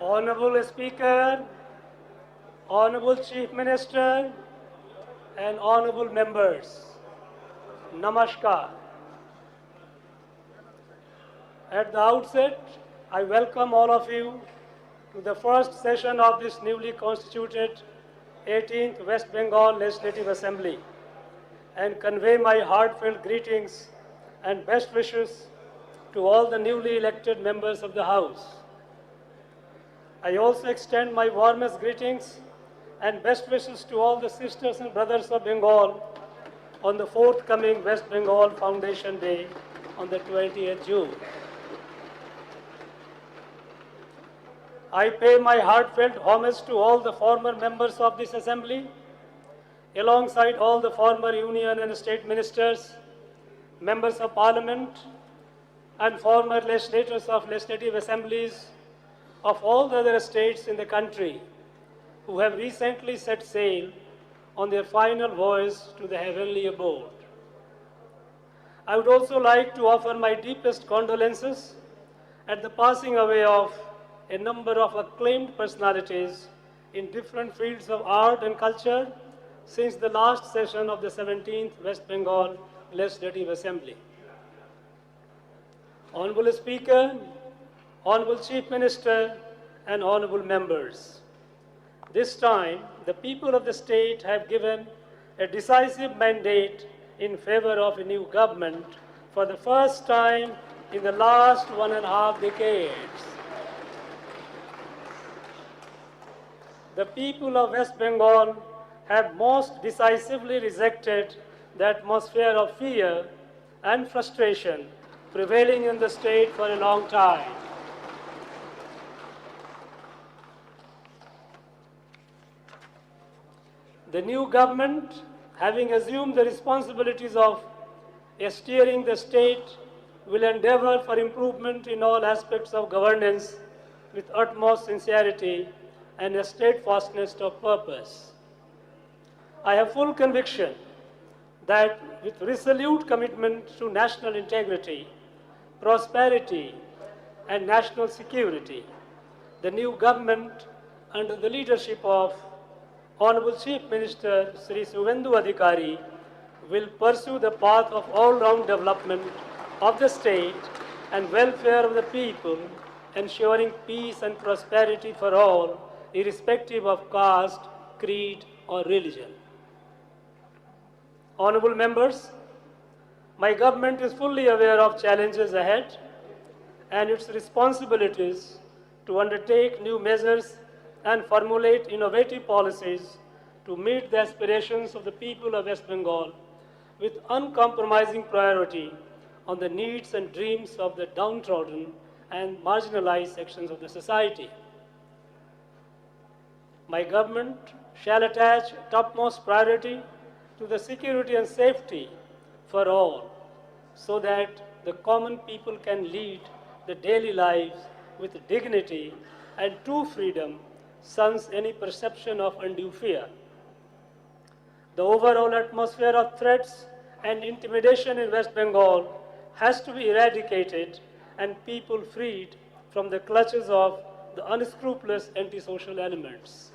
Honorable Speaker, Honorable Chief Minister, and Honorable Members, Namaskar. At the outset, I welcome all of you to the first session of this newly constituted 18th West Bengal Legislative Assembly and convey my heartfelt greetings and best wishes to all the newly elected members of the House. I also extend my warmest greetings and best wishes to all the sisters and brothers of Bengal on the forthcoming West Bengal Foundation Day on the 20th June. I pay my heartfelt homage to all the former members of this Assembly, alongside all the former Union and State Ministers, Members of Parliament, and former legislators of legislative assemblies of all the other states in the country who have recently set sail on their final voyage to the heavenly abode. I would also like to offer my deepest condolences at the passing away of a number of acclaimed personalities in different fields of art and culture since the last session of the 17th West Bengal Legislative Assembly. Honorable Speaker, Honorable Chief Minister, and Honorable Members, this time the people of the state have given a decisive mandate in favor of a new government for the first time in the last 1.5 decades. The people of West Bengal have most decisively rejected the atmosphere of fear and frustration prevailing in the state for a long time. The new government, having assumed the responsibilities of steering the state, will endeavor for improvement in all aspects of governance with utmost sincerity and a steadfastness of purpose. I have full conviction that with resolute commitment to national integrity, prosperity, and national security, the new government, under the leadership of Honorable Chief Minister Shri Suvendu Adhikari, will pursue the path of all-round development of the state and welfare of the people, ensuring peace and prosperity for all, irrespective of caste, creed, or religion. Honorable members, my government is fully aware of challenges ahead and its responsibilities to undertake new measures and formulate innovative policies to meet the aspirations of the people of West Bengal with uncompromising priority on the needs and dreams of the downtrodden and marginalized sections of the society. My government shall attach topmost priority to the security and safety for all, so that the common people can lead the daily lives with dignity and true freedom, sans any perception of undue fear. The overall atmosphere of threats and intimidation in West Bengal has to be eradicated and people freed from the clutches of the unscrupulous antisocial elements.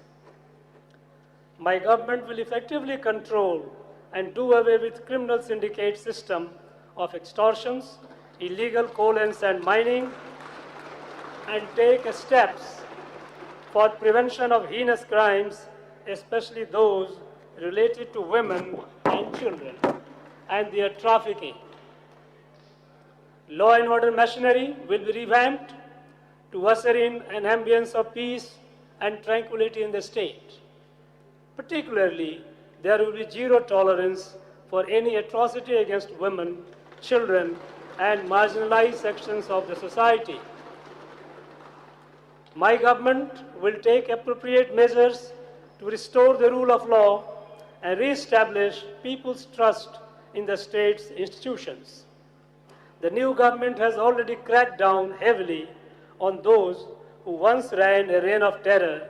My government will effectively control and do away with criminal syndicate system of extortions, illegal coal and sand mining, and take steps for prevention of heinous crimes, especially those related to women and children and their trafficking. Law and order machinery will be revamped to usher in an ambience of peace and tranquility in the state. Particularly, there will be zero tolerance for any atrocity against women, children, and marginalized sections of the society. My government will take appropriate measures to restore the rule of law and re-establish people's trust in the state's institutions. The new government has already cracked down heavily on those who once ran a reign of terror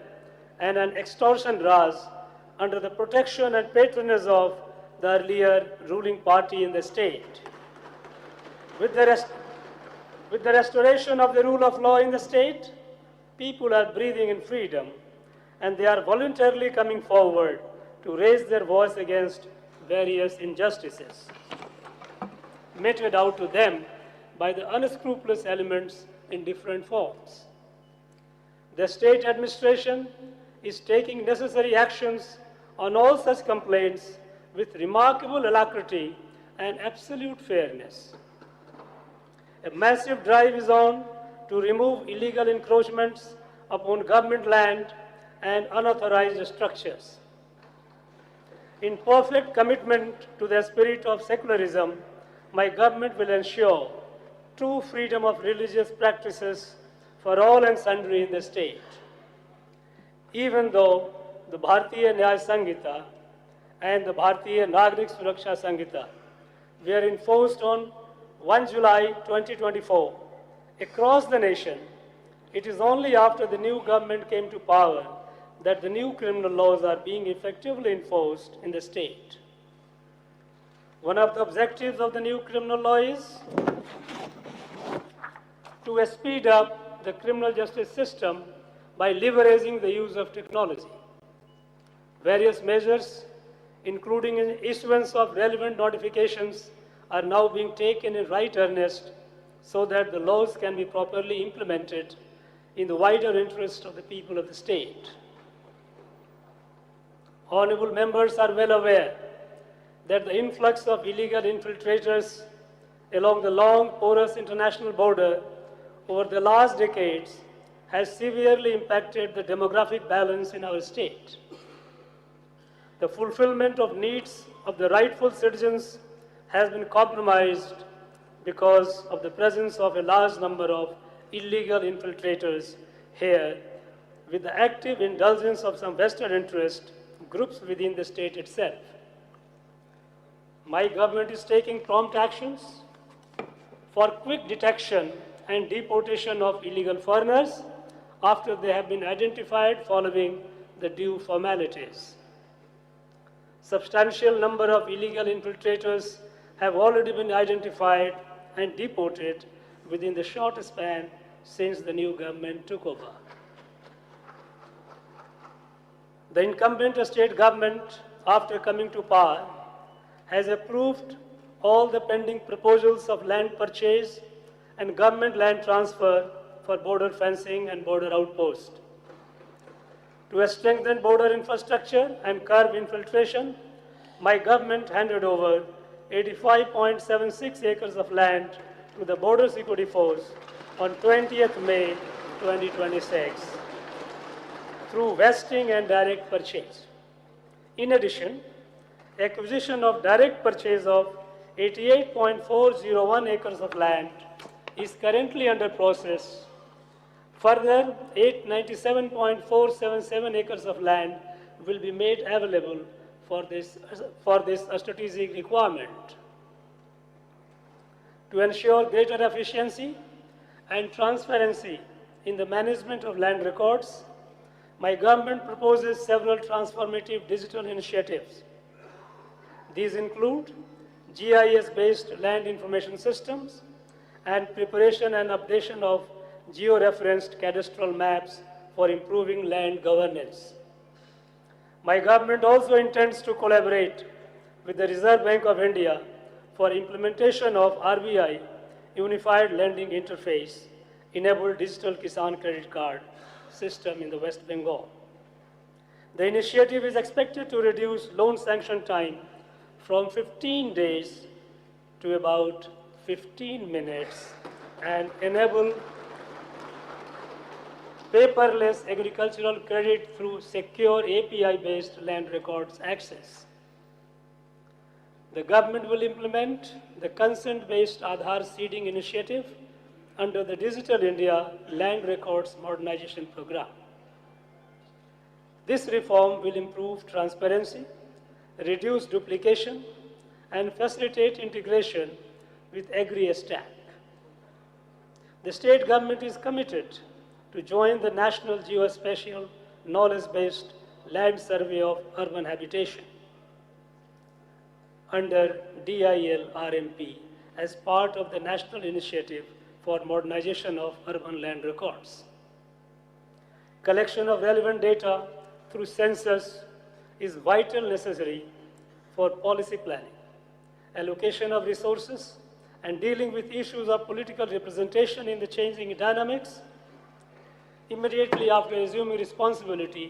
and an extortion raj under the protection and patronage of the earlier ruling party in the state. With the restoration of the rule of law in the state, people are breathing in freedom and they are voluntarily coming forward to raise their voice against various injustices meted out to them by the unscrupulous elements in different forms. The state administration is taking necessary actions on all such complaints with remarkable alacrity and absolute fairness. A massive drive is on to remove illegal encroachments upon government land and unauthorized structures. In perfect commitment to the spirit of secularism, my government will ensure true freedom of religious practices for all and sundry in the state. Even though the Bharatiya Nyaya Sanhita and the Bharatiya Nagrik Suraksha Sanhita were enforced on 1 July 2024 across the nation, it is only after the new government came to power that the new criminal laws are being effectively enforced in the state. One of the objectives of the new criminal law is to speed up the criminal justice system by leveraging the use of technology. Various measures, including issuance of relevant notifications, are now being taken in right earnest so that the laws can be properly implemented in the wider interest of the people of the state. Honorable members are well aware that the influx of illegal infiltrators along the long, porous international border over the last decades has severely impacted the demographic balance in our state. The fulfillment of needs of the rightful citizens has been compromised because of the presence of a large number of illegal infiltrators here, with the active indulgence of some vested interest groups within the state itself. My government is taking prompt actions for quick detection and deportation of illegal foreigners after they have been identified following the due formalities. Substantial number of illegal infiltrators have already been identified and deported within the short span since the new government took over. The incumbent state government, after coming to power, has approved all the pending proposals of land purchase and government land transfer for border fencing and border outpost. To strengthen border infrastructure and curb infiltration, my government handed over 85.76 acres of land to the Border Security Force on 20th May 2026 through vesting and direct purchase. In addition, acquisition of direct purchase of 88.401 acres of land is currently under process. Further, 897.477 acres of land will be made available for this strategic requirement. To ensure greater efficiency and transparency in the management of land records, my government proposes several transformative digital initiatives. These include GIS-based land information systems and preparation and updation of geo-referenced cadastral maps for improving land governance. My government also intends to collaborate with the Reserve Bank of India for implementation of RBI Unified Lending Interface enabled digital Kisan credit card system in the West Bengal. The initiative is expected to reduce loan sanction time from 15 days to about 15 minutes and enable paperless agricultural credit through secure API-based land records access. The government will implement the consent-based Aadhaar seeding initiative under the Digital India Land Records Modernization Program. This reform will improve transparency, reduce duplication, and facilitate integration with Agri-Stack. The state government is committed to join the National Geospatial Knowledge-Based Land Survey of Urban Habitation under DIL RMP as part of the National Initiative for Modernization of Urban Land Records. collection of relevant data through census is vital necessary for policy planning, allocation of resources, and dealing with issues of political representation in the changing dynamics. Immediately after assuming responsibility,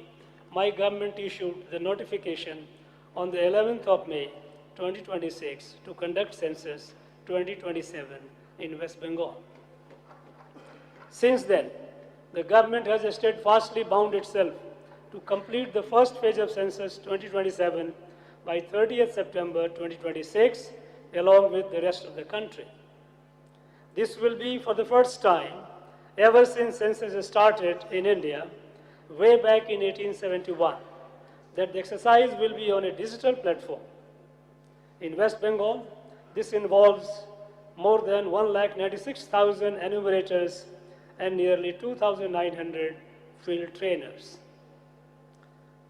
my government issued the notification on the 11th of May 2026 to conduct census 2027 in West Bengal. Since then, the government has steadfastly bound itself to complete the first phase of census 2027 by 30th September 2026, along with the rest of the country. This will be for the first time ever since census started in India, way back in 1871, that the exercise will be on a digital platform. In West Bengal, this involves more than 196,000 enumerators and nearly 2,900 field trainers.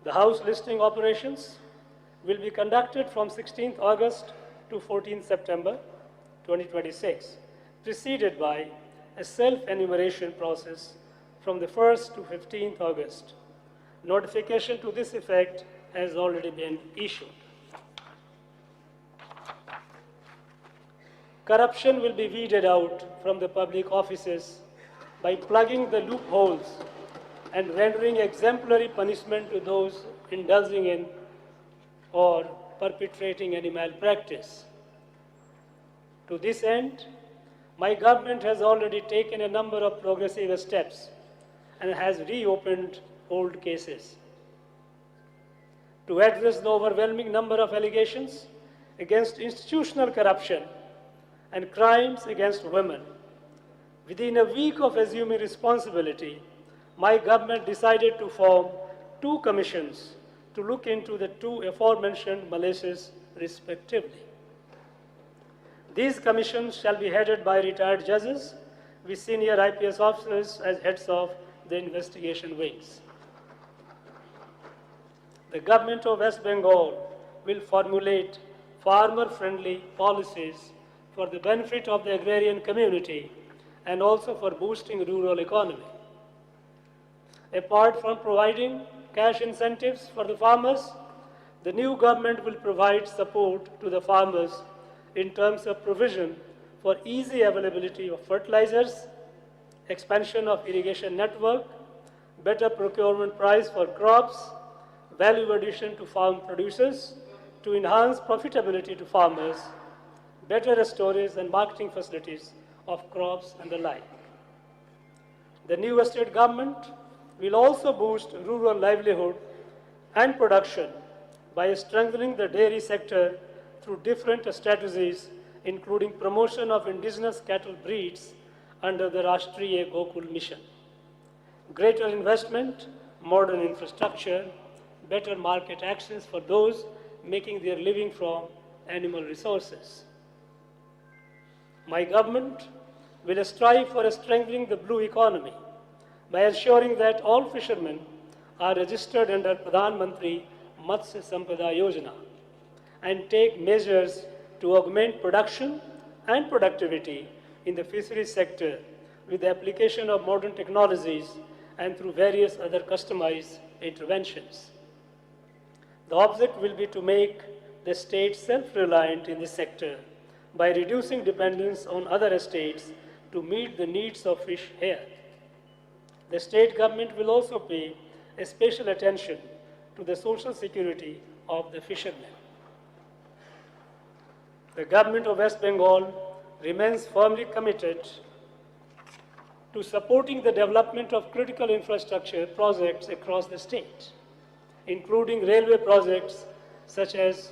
The house listing operations will be conducted from 16th August to 14th September 2026, preceded by a self-enumeration process from the 1st to 15th August. Notification to this effect has already been issued. Corruption will be weeded out from the public offices by plugging the loopholes and rendering exemplary punishment to those indulging in or perpetrating any malpractice. To this end, my government has already taken a number of progressive steps and has reopened old cases. To address the overwhelming number of allegations against institutional corruption and crimes against women, within a week of assuming responsibility, my government decided to form two commissions to look into the two aforementioned malaces respectively. These commissions shall be headed by retired judges with senior IPS officers as heads of the investigation wings. The government of West Bengal will formulate farmer-friendly policies for the benefit of the agrarian community and also for boosting rural economy. Apart from providing cash incentives for the farmers, the new government will provide support to the farmers in terms of provision for easy availability of fertilizers, expansion of irrigation network, better procurement price for crops, value addition to farm producers to enhance profitability to farmers, better storage and marketing facilities of crops and the like. The new state government will also boost rural livelihood and production by strengthening the dairy sector through different strategies, including promotion of indigenous cattle breeds under the Rashtriya Gokul Mission, greater investment, modern infrastructure, better market access for those making their living from animal resources. My government will strive for strengthening the blue economy by ensuring that all fishermen are registered under Pradhan Mantri Matsya Sampada Yojana and take measures to augment production and productivity in the fisheries sector with the application of modern technologies and through various other customized interventions. The object will be to make the state self-reliant in this sector by reducing dependence on other states to meet the needs of fish here. The state government will also pay a special attention to the social security of the fishermen. The government of West Bengal remains firmly committed to supporting the development of critical infrastructure projects across the state, including railway projects such as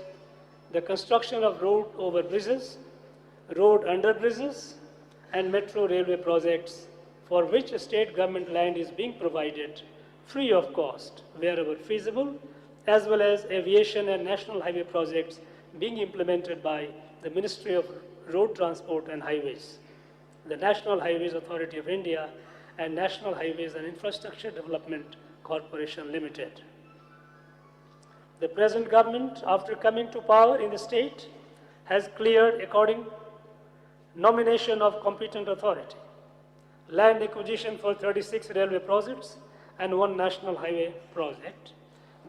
the construction of road over bridges, road under bridges, and metro railway projects for which state government land is being provided free of cost wherever feasible, as well as aviation and national highway projects being implemented by the Ministry of Road Transport and Highways, the National Highways Authority of India, and National Highways and Infrastructure Development Corporation Limited. The present government, after coming to power in the state, has cleared according nomination of competent authority, land acquisition for 36 railway projects and one national highway project,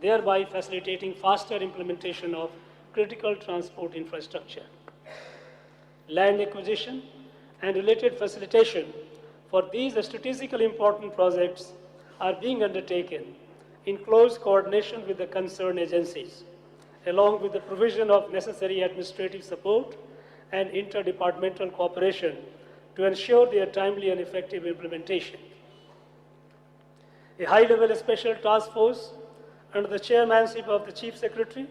thereby facilitating faster implementation of critical transport infrastructure. Land acquisition and related facilitation for these strategically important projects are being undertaken in close coordination with the concerned agencies, along with the provision of necessary administrative support and interdepartmental cooperation to ensure their timely and effective implementation. A high-level special task force under the chairmanship of the Chief Secretary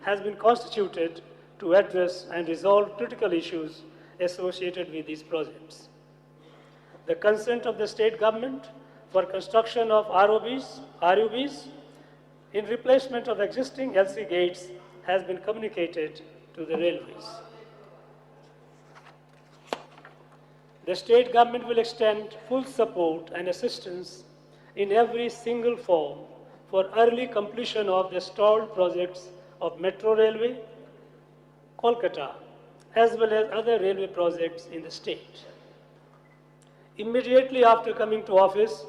has been constituted to address and resolve critical issues associated with these projects. The consent of the state government for construction of RUBs in replacement of existing LC gates has been communicated to the railways. The state government will extend full support and assistance in every single form for early completion of the stalled projects of Metro Railway, Kolkata, as well as other railway projects in the state. Immediately after coming to office,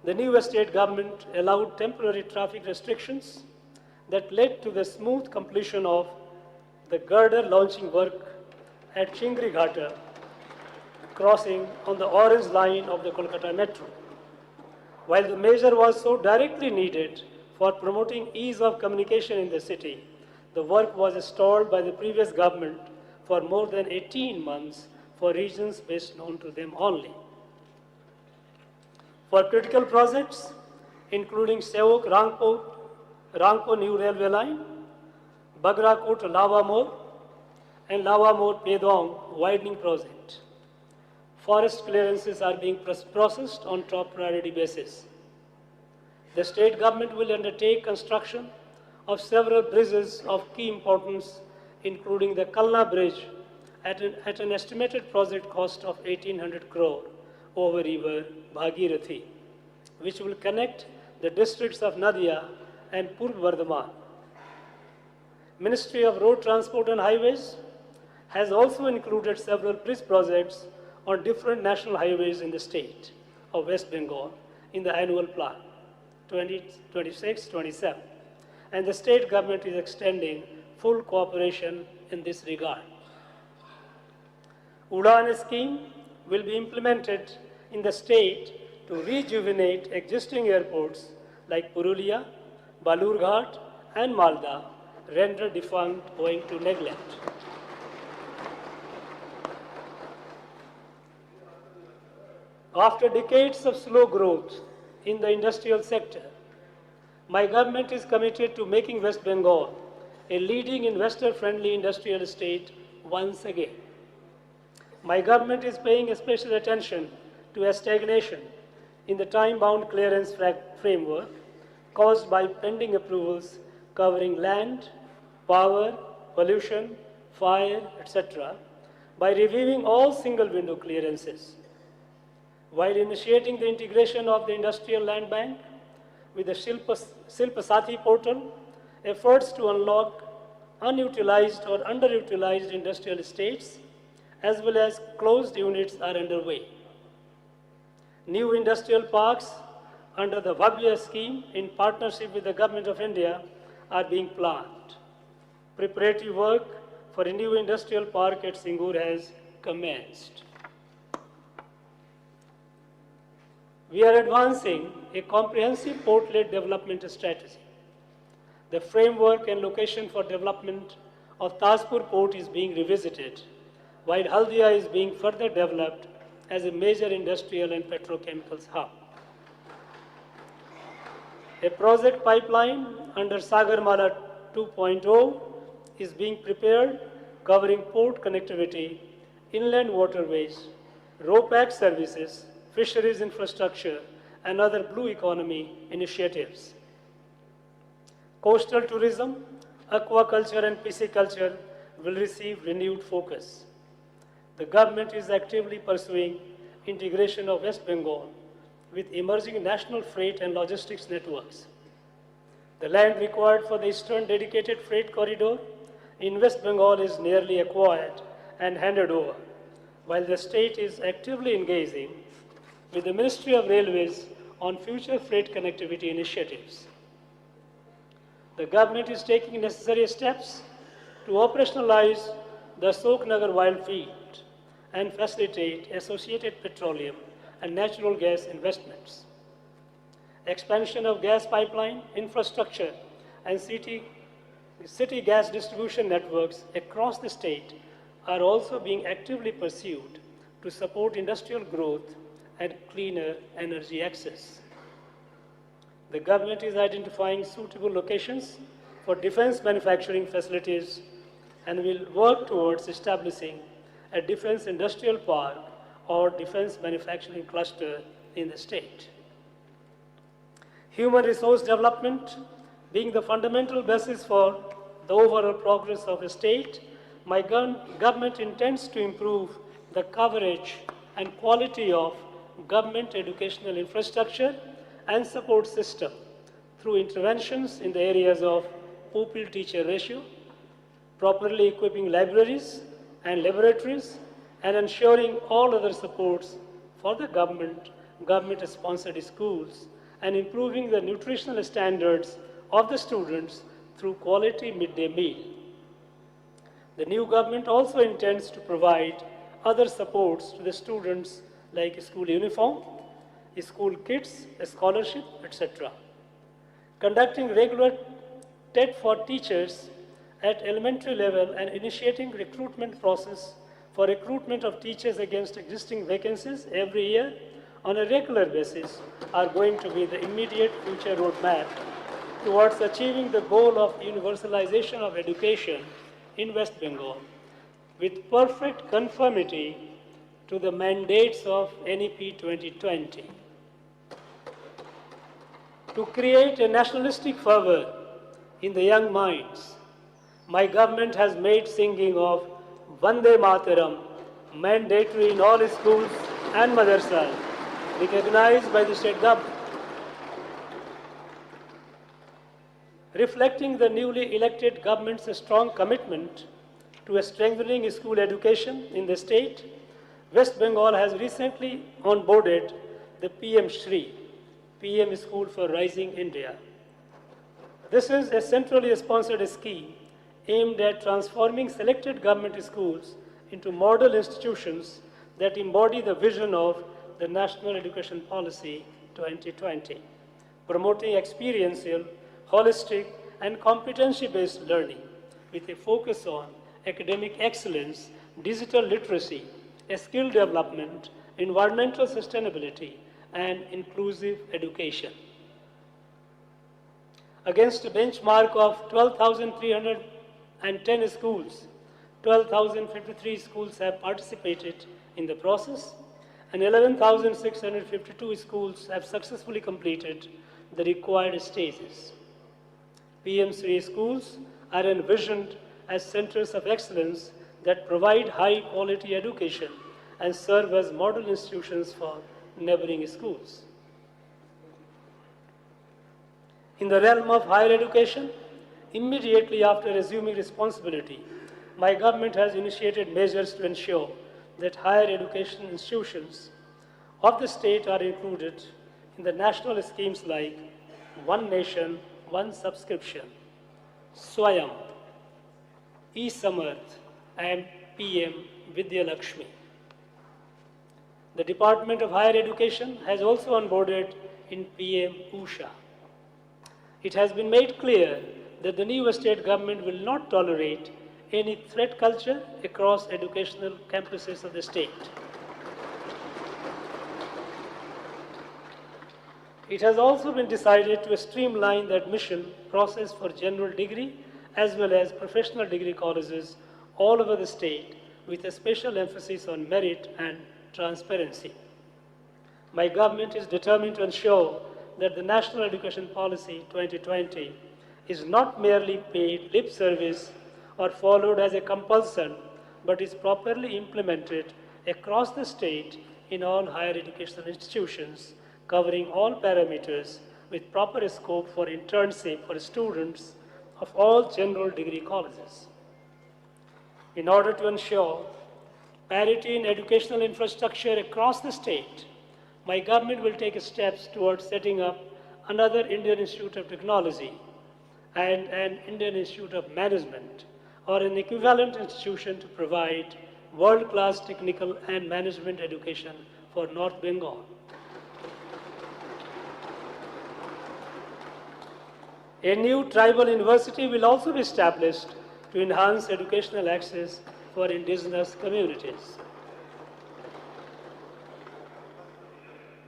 the new state government allowed temporary traffic restrictions that led to the smooth completion of the girder launching work at Chingri Ghata crossing on the orange line of the Kolkata Metro. While the measure was so directly needed for promoting ease of communication in the city, the work was stalled by the previous government for more than 18 months for reasons best known to them only. For critical projects, including Sevok-Rangpur New Railway Line, Bagrakot-Lavamor, and Lavamor-Pedong widening project, forest clearances are being processed on top priority basis. The state government will undertake construction of several bridges of key importance, including the Kalna Bridge at an estimated project cost of 1800 crore over river Bhagirathi, which will connect the districts of Nadia and Purv Bardhaman. Ministry of Road Transport and Highways has also included several bridge projects on different national highways in the state of West Bengal in the annual plan 2026-27, and the state government is extending full cooperation in this regard. Udan scheme will be implemented in the state to rejuvenate existing airports like Purulia, Balurghat, and Malda, rendered defunct owing to neglect. After decades of slow growth in the industrial sector, my government is committed to making West Bengal a leading investor-friendly industrial state once again. My government is paying special attention to a stagnation in the time-bound clearance framework caused by pending approvals covering land, power, pollution, fire, etc., by reviewing all single-window clearances. While initiating the integration of the industrial land bank with the Shilpa Sathi portal, efforts to unlock unutilized or underutilized industrial estates as well as closed units are underway. New industrial parks under the Bhavya scheme in partnership with the Government of India are being planned. Preparatory work for a new industrial park at Singur has commenced. We are advancing a comprehensive port-led development strategy. The framework and location for development of Tajpur port is being revisited, while Haldia is being further developed as a major industrial and petrochemicals hub. A project pipeline under Sagarmala 2.0 is being prepared, covering port connectivity, inland waterways, RoPac services, fisheries infrastructure, and other blue economy initiatives. Coastal tourism, aquaculture, and pisciculture will receive renewed focus. The government is actively pursuing integration of West Bengal with emerging national freight and logistics networks. The land required for the Eastern Dedicated Freight Corridor in West Bengal is nearly acquired and handed over, while the state is actively engaging with the Ministry of Railways on future freight connectivity initiatives. The government is taking necessary steps to operationalize the Ashok Nagar wild field and facilitate associated petroleum and natural gas investments. Expansion of gas pipeline infrastructure and city gas distribution networks across the state are also being actively pursued to support industrial growth and cleaner energy access. The government is identifying suitable locations for defense manufacturing facilities and will work towards establishing a defense industrial park or defense manufacturing cluster in the state. Human resource development being the fundamental basis for the overall progress of a state, my government intends to improve the coverage and quality of government educational infrastructure and support system through interventions in the areas of pupil-teacher ratio, properly equipping libraries and laboratories, and ensuring all other supports for the government-sponsored schools, and improving the nutritional standards of the students through quality midday meal. The new government also intends to provide other supports to the students like school uniform, school kits, a scholarship, etc. Conducting regular TET for teachers at elementary level and initiating recruitment process for recruitment of teachers against existing vacancies every year on a regular basis are going to be the immediate future roadmap towards achieving the goal of universalization of education in West Bengal with perfect conformity to the mandates of NEP 2020. To create a nationalistic fervor in the young minds, my government has made singing of Vande Mataram mandatory in all schools and madrasas, recognized by the state government. Reflecting the newly elected government's strong commitment to a strengthening school education in the state, West Bengal has recently onboarded the PM Shri, PM School for Rising India. This is a centrally sponsored scheme aimed at transforming selected government schools into model institutions that embody the vision of the National Education Policy 2020, promoting experiential, holistic, and competency-based learning with a focus on academic excellence, digital literacy, skill development, environmental sustainability, and inclusive education. Against a benchmark of 12,310 schools, 12,053 schools have participated in the process, and 11,652 schools have successfully completed the required stages. PM3 schools are envisioned as centers of excellence that provide high-quality education and serve as model institutions for neighboring schools. In the realm of higher education, immediately after assuming responsibility, my government has initiated measures to ensure that higher education institutions of the state are included in the national schemes like One Nation, One Subscription, Swayam, E-Samarth, and PM Vidya Lakshmi. The Department of Higher Education has also onboarded in PM Usha. It has been made clear that the new state government will not tolerate any threat culture across educational campuses of the state. It has also been decided to streamline the admission process for general degree as well as professional degree colleges all over the state with a special emphasis on merit and transparency. My government is determined to ensure that the National Education Policy 2020 is not merely paid lip service or followed as a compulsion, but is properly implemented across the state in all higher educational institutions, covering all parameters with proper scope for internship for students of all general degree colleges. In order to ensure parity in educational infrastructure across the state, my government will take steps towards setting up another Indian Institute of Technology and an Indian Institute of Management, or an equivalent institution to provide world-class technical and management education for North Bengal. A new tribal university will also be established to enhance educational access for indigenous communities.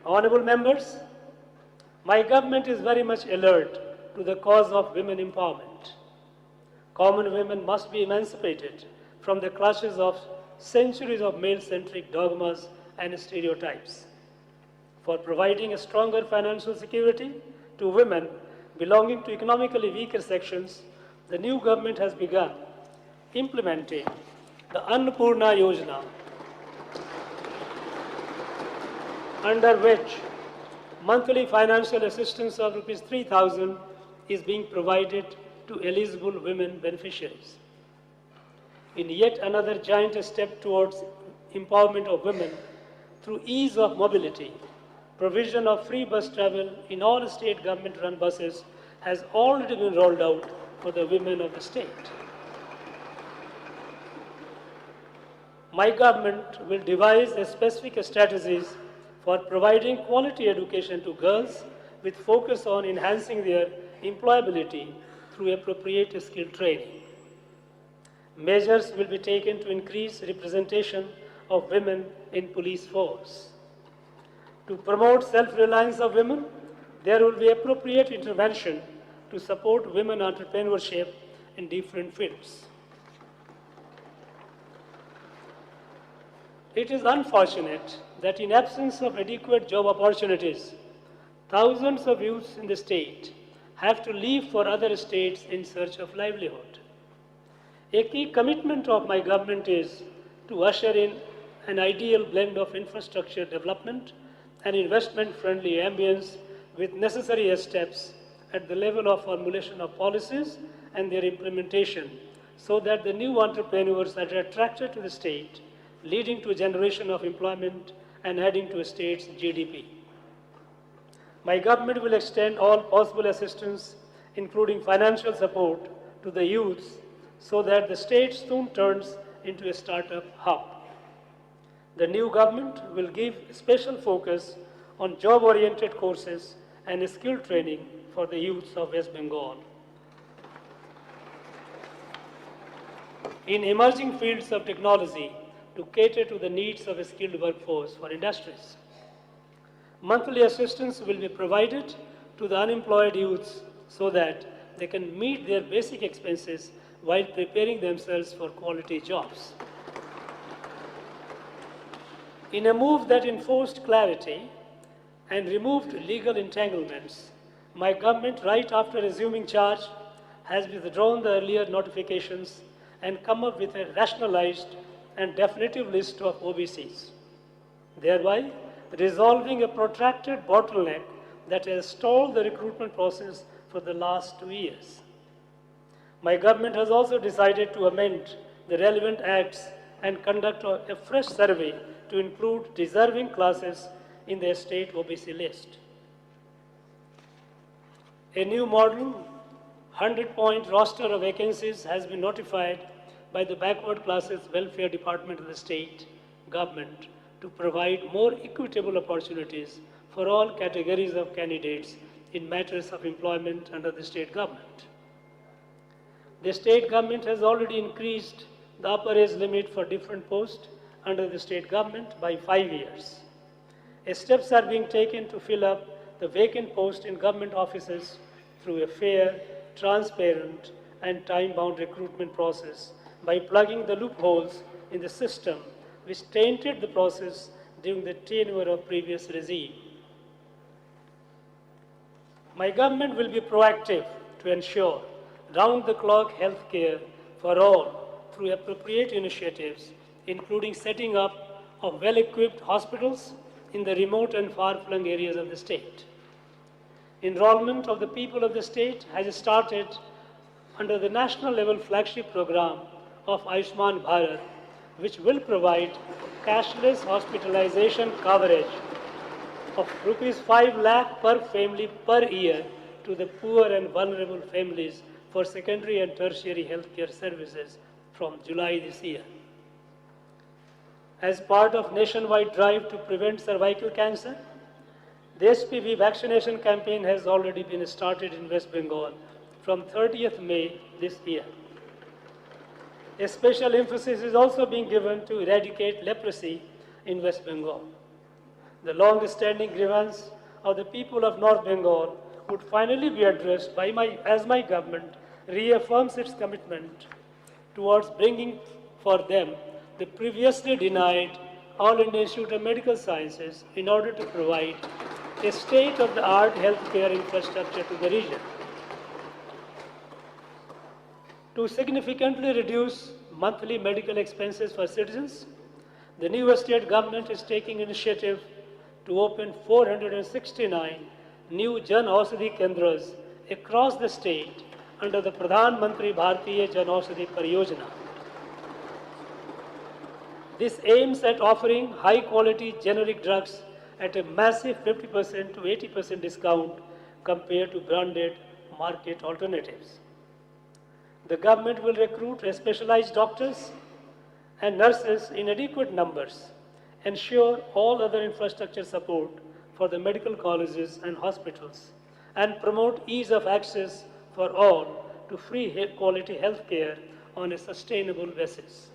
Honorable members, my government is very much alert to the cause of women empowerment. Common women must be emancipated from the clutches of centuries of male-centric dogmas and stereotypes. For providing a stronger financial security to women belonging to economically weaker sections, the new government has begun implementing the Annapurna Yojana, under which monthly financial assistance of Rs 3,000 is being provided to eligible women beneficiaries. In yet another giant step towards empowerment of women through ease of mobility, provision of free bus travel in all state government-run buses has already been rolled out for the women of the state. My government will devise specific strategies for providing quality education to girls with focus on enhancing their employability through appropriate skill training. Measures will be taken to increase representation of women in police force. To promote self-reliance of women, there will be appropriate intervention to support women entrepreneurship in different fields. It is unfortunate that in absence of adequate job opportunities, thousands of youths in the state have to leave for other states in search of livelihood. A key commitment of my government is to usher in an ideal blend of infrastructure development and investment-friendly ambience with necessary steps at the level of formulation of policies and their implementation, so that the new entrepreneurs are attracted to the state, leading to a generation of employment and adding to a state's GDP. My government will extend all possible assistance, including financial support, to the youths so that the state soon turns into a startup hub. The new government will give special focus on job-oriented courses and skill training for the youths of West Bengal. In emerging fields of technology, to cater to the needs of a skilled workforce for industries, monthly assistance will be provided to the unemployed youths so that they can meet their basic expenses while preparing themselves for quality jobs. In a move that enforced clarity and removed legal entanglements, my government, right after assuming charge, has withdrawn the earlier notifications and come up with a rationalized and definitive list of OBCs, thereby resolving a protracted bottleneck that has stalled the recruitment process for the last 2 years. My government has also decided to amend the relevant acts and conduct a fresh survey to include deserving classes in the state OBC list. A new model 100-point roster of vacancies has been notified by the Backward Classes Welfare Department of the state government to provide more equitable opportunities for all categories of candidates in matters of employment under the state government. The state government has already increased the upper age limit for different posts under the state government by 5 years. Steps are being taken to fill up the vacant posts in government offices through a fair, transparent, and time-bound recruitment process by plugging the loopholes in the system which tainted the process during the tenure of previous regime. My government will be proactive to ensure round-the-clock health care for all through appropriate initiatives, including setting up of well-equipped hospitals in the remote and far-flung areas of the state. Enrollment of the people of the state has started under the national level flagship program of Ayushman Bharat, which will provide cashless hospitalization coverage of rupees 5 lakh per family per year to the poor and vulnerable families for secondary and tertiary healthcare services from July this year. As part of nationwide drive to prevent cervical cancer, the HPV vaccination campaign has already been started in West Bengal from 30th May this year. A special emphasis is also being given to eradicate leprosy in West Bengal. The long-standing grievance of the people of North Bengal would finally be addressed as my government reaffirms its commitment towards bringing for them the previously denied All India Institute of Medical Sciences in order to provide a state-of-the-art healthcare infrastructure to the region. To significantly reduce monthly medical expenses for citizens, the new state government is taking initiative to open 469 new Jan Aushadhi Kendras across the state under the Pradhan Mantri Bharatiya Jan Aushadhi Pariyojana. This aims at offering high-quality generic drugs at a massive 50% to 80% discount compared to branded market alternatives. The government will recruit specialized doctors and nurses in adequate numbers, ensure all other infrastructure support for the medical colleges and hospitals, and promote ease of access for all to free quality health care on a sustainable basis.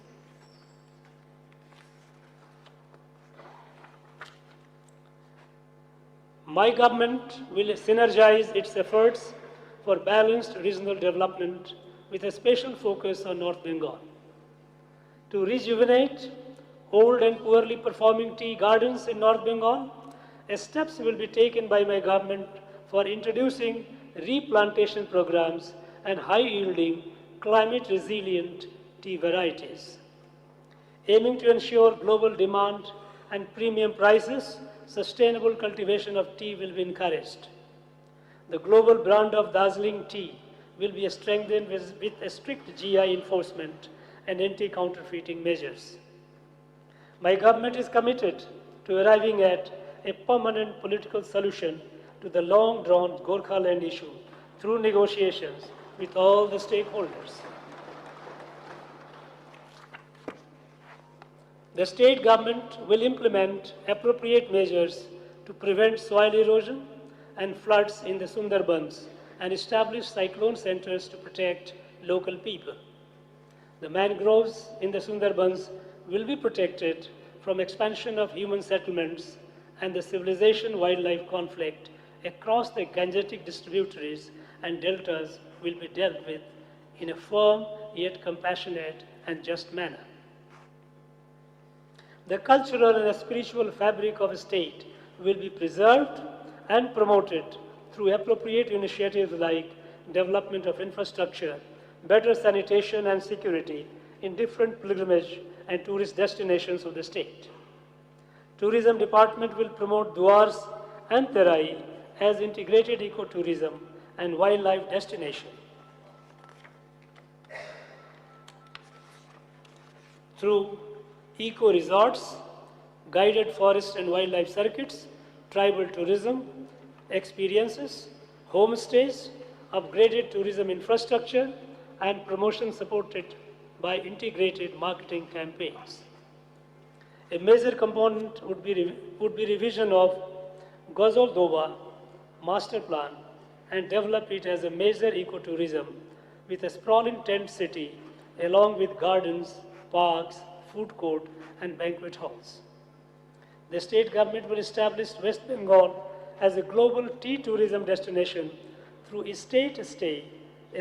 My government will synergize its efforts for balanced regional development with a special focus on North Bengal. To rejuvenate old and poorly performing tea gardens in North Bengal, steps will be taken by my government for introducing replantation programs and high-yielding, climate-resilient tea varieties. Aiming to ensure global demand and premium prices, sustainable cultivation of tea will be encouraged. The global brand of dazzling tea will be strengthened with a strict GI enforcement and anti-counterfeiting measures. My government is committed to arriving at a permanent political solution to the long-drawn Gorkha land issue through negotiations with all the stakeholders. The state government will implement appropriate measures to prevent soil erosion and floods in the Sundarbans and establish cyclone centers to protect local people. The mangroves in the Sundarbans will be protected from expansion of human settlements and the civilization-wildlife conflict across the Gangetic distributaries and deltas will be dealt with in a firm yet compassionate and just manner. The cultural and spiritual fabric of a state will be preserved and promoted through appropriate initiatives like development of infrastructure, better sanitation and security in different pilgrimage and tourist destinations of the state. Tourism department will promote Duars and Terai as integrated ecotourism and wildlife destination. Through eco-resorts, guided forest and wildlife circuits, tribal tourism, experiences, homestays, upgraded tourism infrastructure, and promotion supported by integrated marketing campaigns. A major component would be revision of Ghazal Doba master plan and develop it as a major ecotourism with a sprawling tent city along with gardens, parks, food court, and banquet halls. The state government will establish West Bengal as a global tea tourism destination through estate stay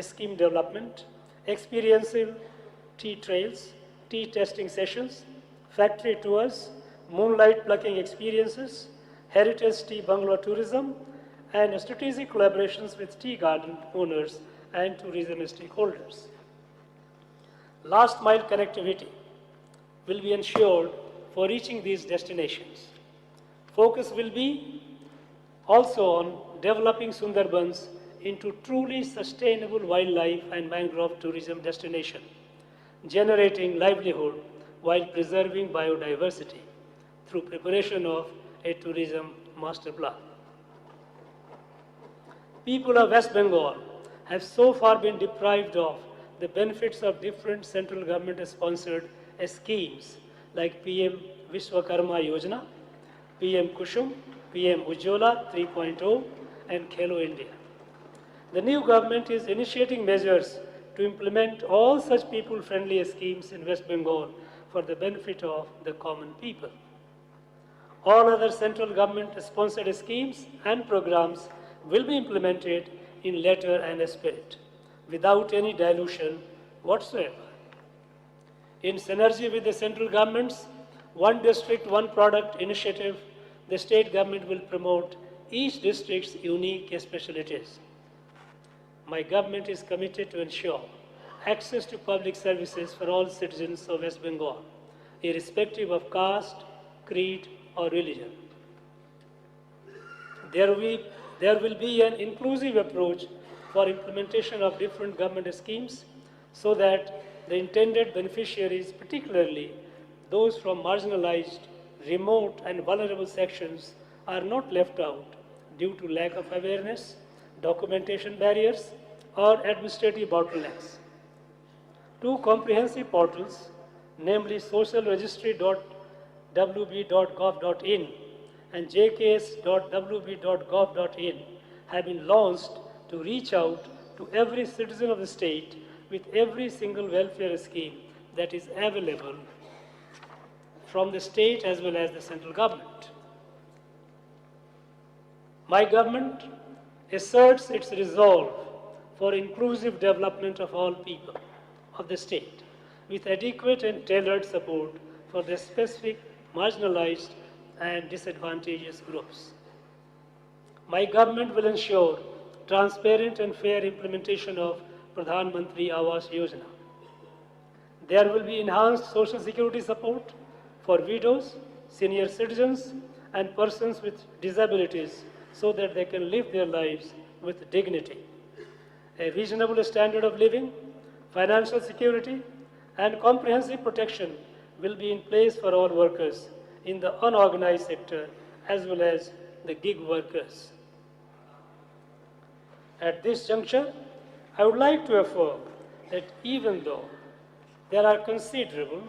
scheme development, experiential tea trails, tea testing sessions, factory tours, moonlight plucking experiences, heritage tea Bangla tourism, and strategic collaborations with tea garden owners and tourism stakeholders. Last mile connectivity will be ensured for reaching these destinations. Focus will be also on developing Sundarbans into truly sustainable wildlife and mangrove tourism destination, generating livelihood while preserving biodiversity through preparation of a tourism master plan. People of West Bengal have so far been deprived of the benefits of different central government-sponsored schemes like PM Vishwakarma Yojana, PM Kushum, PM Ujjola 3.0, and Khelo India. The new government is initiating measures to implement all such people-friendly schemes in West Bengal for the benefit of the common people. All other central government-sponsored schemes and programs will be implemented in letter and spirit, without any dilution whatsoever. In synergy with the central government's One District, One Product initiative, the state government will promote each district's unique specialties. My government is committed to ensure access to public services for all citizens of West Bengal, irrespective of caste, creed, or religion. There will be an inclusive approach for implementation of different government schemes so that the intended beneficiaries, particularly those from marginalized, remote, and vulnerable sections, are not left out due to lack of awareness, documentation barriers, or administrative bottlenecks. Two comprehensive portals, namely socialregistry.wb.gov.in and jks.wb.gov.in, have been launched to reach out to every citizen of the state with every single welfare scheme that is available from the state as well as the central government. My government asserts its resolve for inclusive development of all people of the state with adequate and tailored support for the specific marginalized and disadvantaged groups. My government will ensure transparent and fair implementation of Pradhan Mantri Awas Yojana. There will be enhanced social security support for widows, senior citizens, and persons with disabilities so that they can live their lives with dignity. A reasonable standard of living, financial security, and comprehensive protection will be in place for all workers in the unorganized sector as well as the gig workers. At this juncture, I would like to affirm that even though there are considerable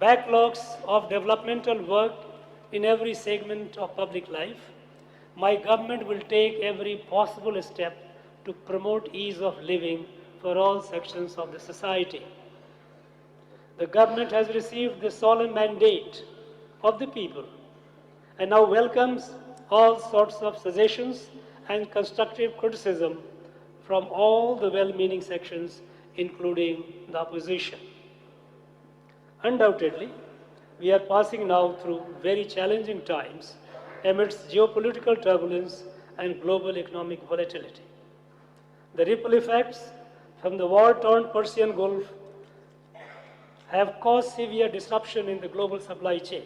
backlogs of developmental work in every segment of public life, my government will take every possible step to promote ease of living for all sections of the society. The government has received the solemn mandate of the people and now welcomes all sorts of suggestions and constructive criticism from all the well-meaning sections, including the opposition. Undoubtedly, we are passing now through very challenging times amidst geopolitical turbulence and global economic volatility. The ripple effects from the war-torn Persian Gulf have caused severe disruption in the global supply chain.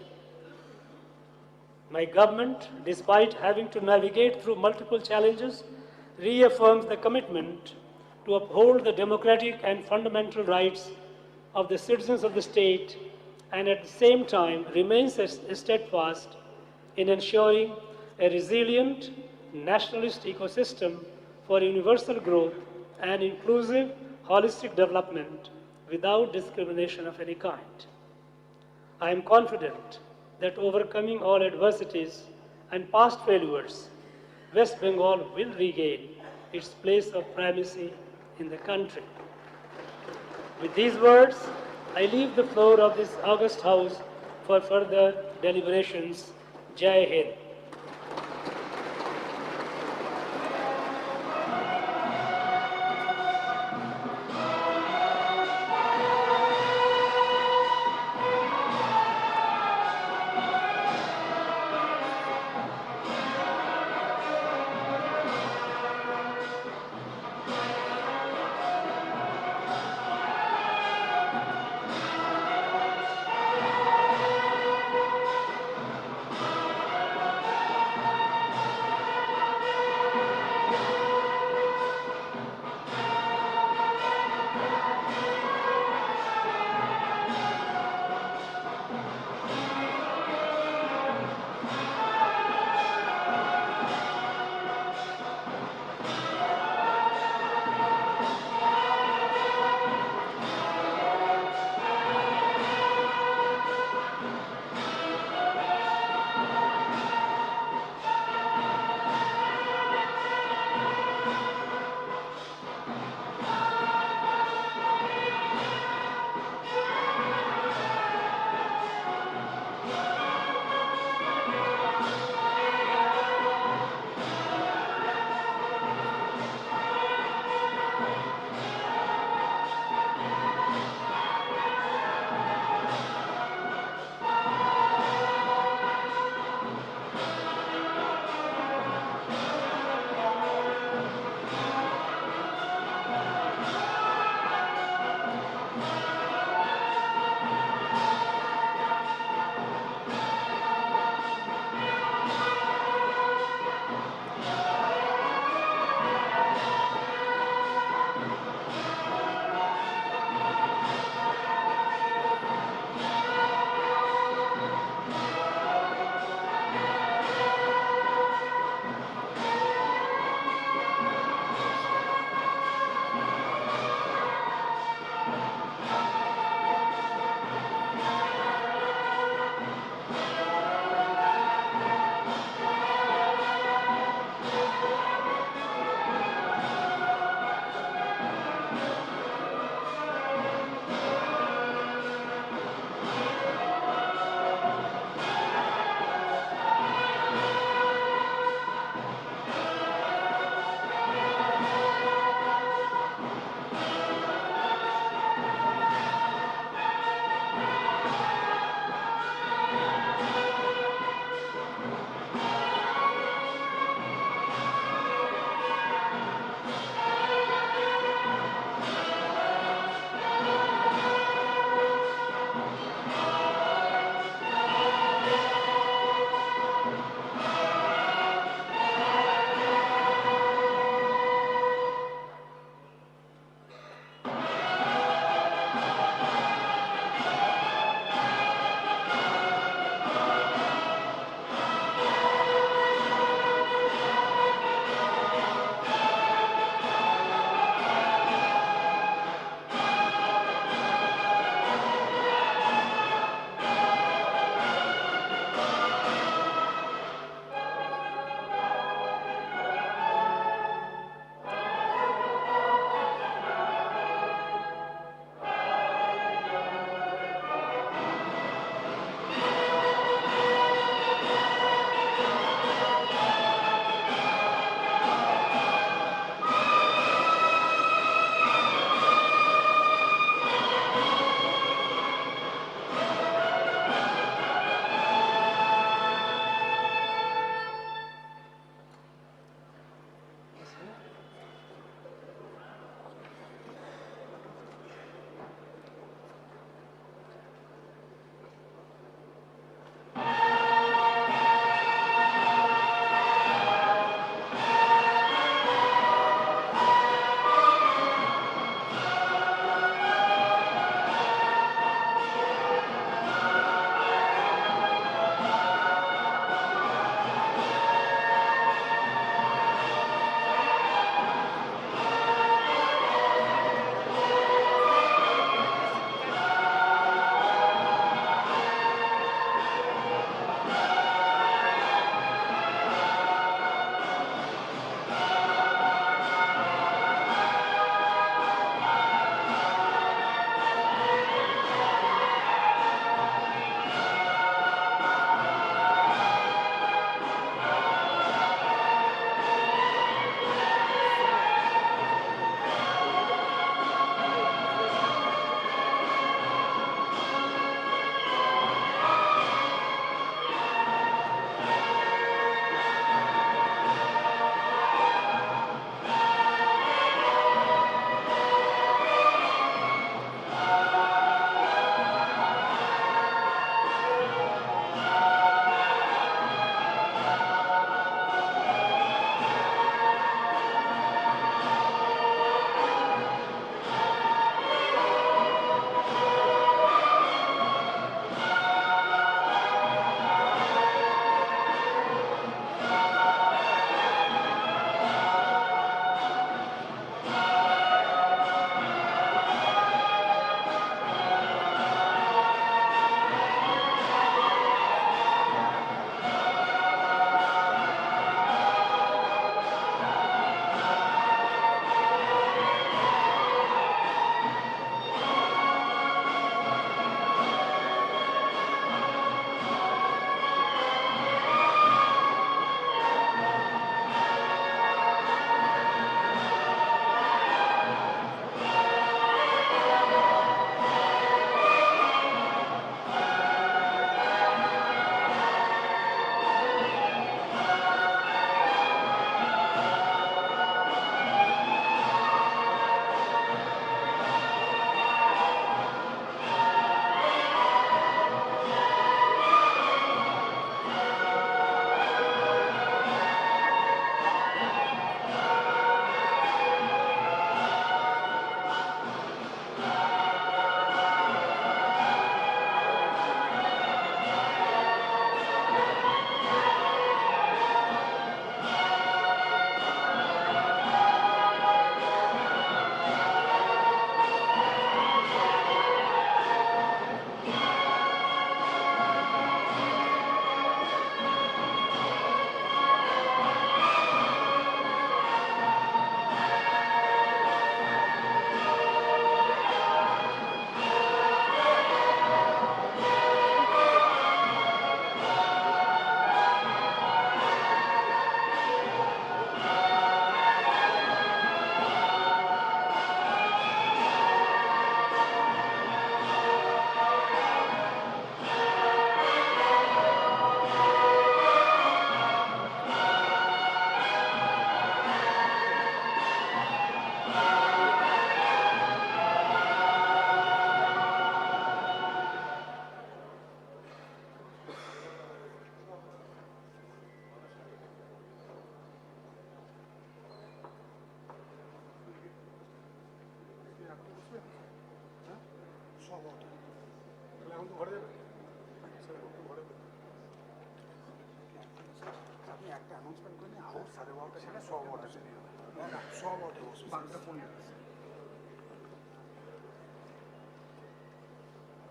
My government, despite having to navigate through multiple challenges, reaffirms the commitment to uphold the democratic and fundamental rights of the citizens of the state and at the same time remains steadfast in ensuring a resilient nationalist ecosystem for universal growth and inclusive holistic development without discrimination of any kind. I am confident that overcoming all adversities and past failures, West Bengal will regain its place of primacy in the country. With these words, I leave the floor of this august house for further deliberations. Jai Hind.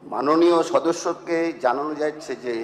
মাননীয় সদস্যকে জানানো যাচ্ছে যে